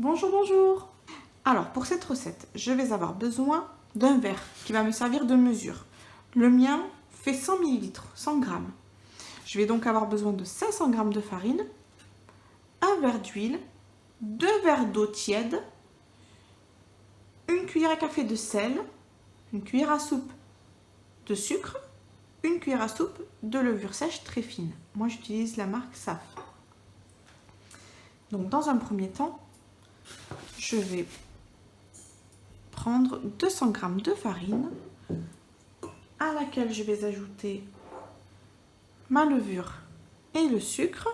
Bonjour, bonjour. Alors, pour cette recette, je vais avoir besoin d'un verre qui va me servir de mesure. Le mien fait 100 ml, 100 g. Je vais donc avoir besoin de 500 g de farine, un verre d'huile, 2 verres d'eau tiède, une cuillère à café de sel, une cuillère à soupe de sucre, une cuillère à soupe de levure sèche très fine. Moi, j'utilise la marque SAF. Donc, dans un premier temps, je vais prendre 200 g de farine à laquelle je vais ajouter ma levure et le sucre.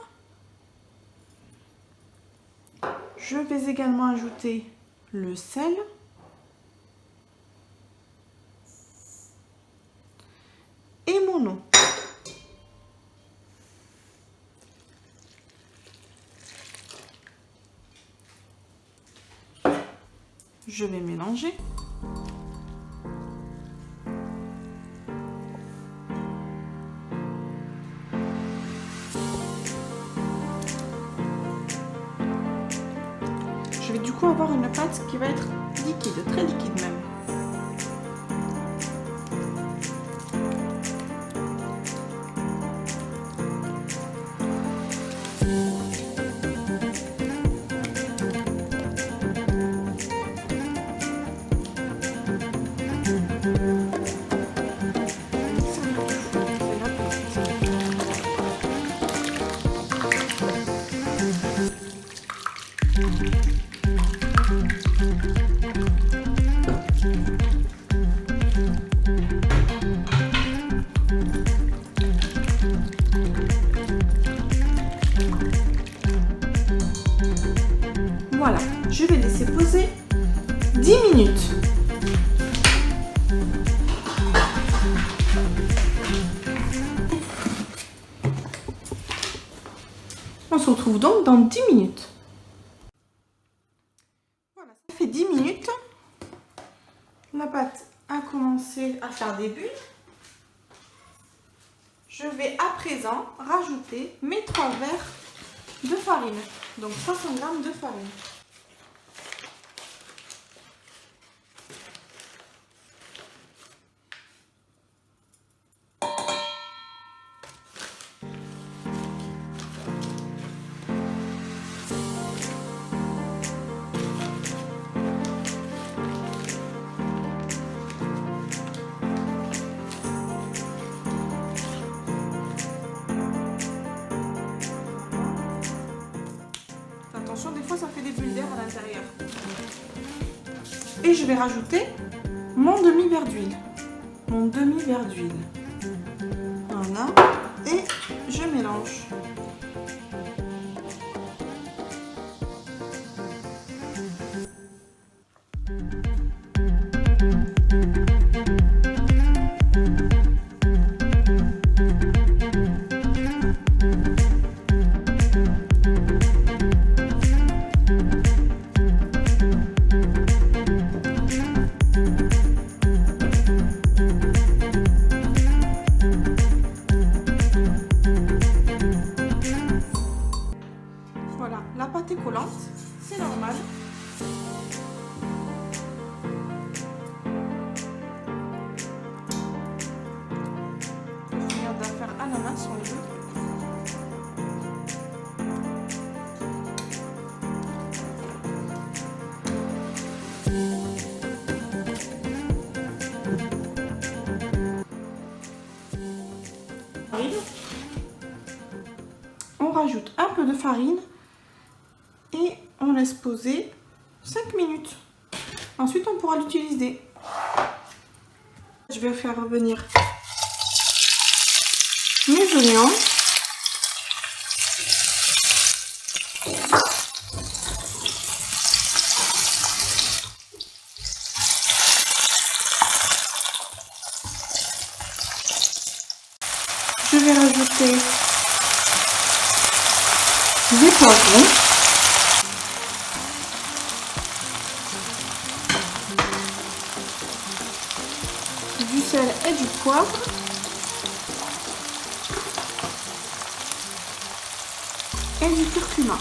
Je vais également ajouter le sel et mon eau. Je vais mélanger. Je vais du coup avoir une pâte qui va être liquide, très liquide même. Voilà, je vais laisser poser 10 minutes. On se retrouve donc dans 10 minutes. Voilà, ça fait 10 minutes. La pâte a commencé à faire des bulles. Je vais à présent rajouter mes 3 verres de farine. Donc 500 g de farine. Attention, des fois ça fait des bulles d'air à l'intérieur. Et je vais rajouter mon demi-verre d'huile. Voilà. Et je mélange. Voilà, la pâte est collante, c'est normal. Je vais finir de la faire à la main sur les deux. On rajoute un peu de farine et on laisse poser 5 minutes. Ensuite, on pourra l'utiliser. Je vais faire revenir mes oignons. Je vais rajouter des poivrons. Du sel et du poivre. Et du curcuma.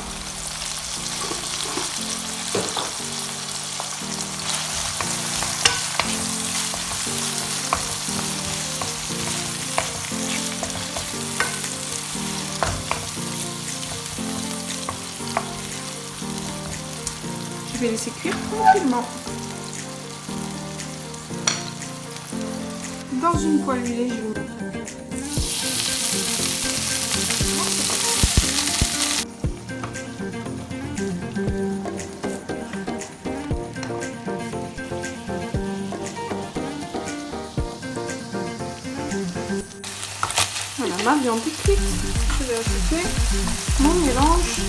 Je vais laisser cuire tranquillement. Dans une poêle huilée, je vais... Voilà, ma viande est cuite. Je vais ajouter mon mélange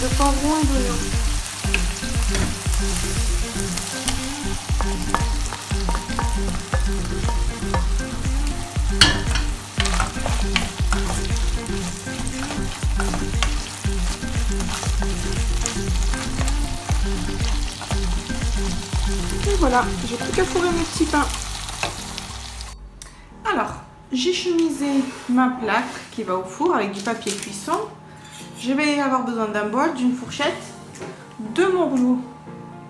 de poivron et d'oignon. Et voilà, j'ai plus qu'à fourrer mes petits pains. Alors, j'ai chemisé ma plaque qui va au four avec du papier cuisson. Je vais avoir besoin d'un bol, d'une fourchette, de mon rouleau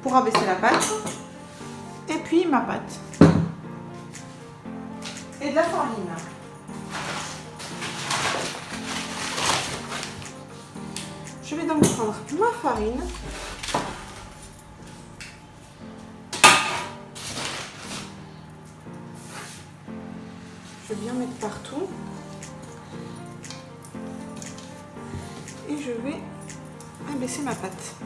pour abaisser la pâte, et puis ma pâte. Et de la farine. Je vais donc prendre ma farine. Je vais bien mettre partout. Et je vais abaisser ma pâte.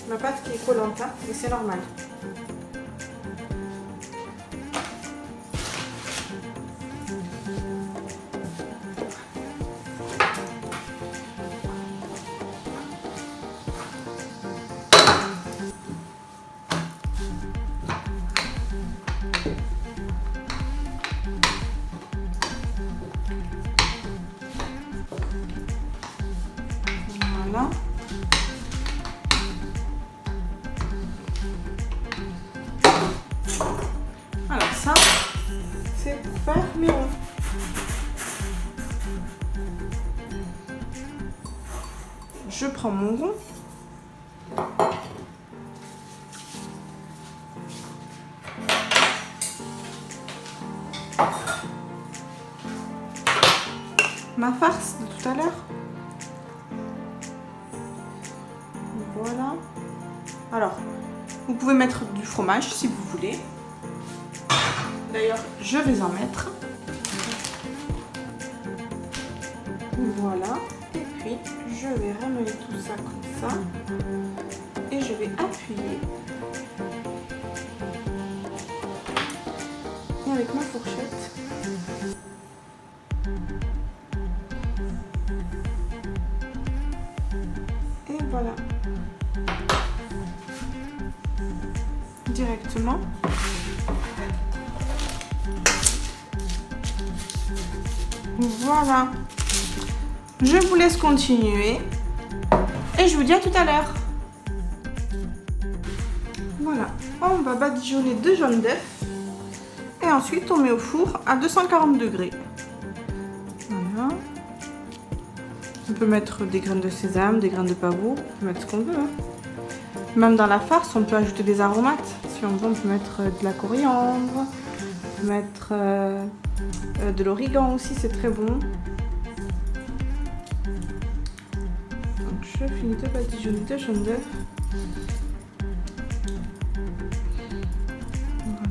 Ma pâte qui est collante, hein, et c'est normal. Voilà. Alors ça, c'est pour faire mes ronds. Je prends mon rond. Ma farce de tout à l'heure. Voilà. Alors, vous pouvez mettre du fromage si vous voulez. D'ailleurs, je vais en mettre. Voilà. Et puis, je vais ramener tout ça comme ça. Et je vais appuyer. Et avec ma fourchette. Et voilà. Directement. Voilà. Je vous laisse continuer. Et je vous dis à tout à l'heure. Voilà. On va badigeonner 2 jaunes d'œufs. Et ensuite, on met au four à 240 degrés. Voilà. On peut mettre des graines de sésame, des graines de pavot. On peut mettre ce qu'on veut. Hein. Même dans la farce, on peut ajouter des aromates. Si on veut, on peut mettre de la coriandre. On peut mettre de l'origan aussi, c'est très bon. Donc je finis de badigeonner 2 jaunes d'œufs.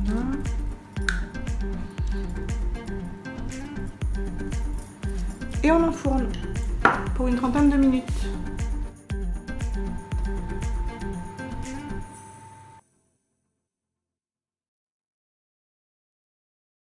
Voilà. Et on enfourne pour une trentaine de minutes.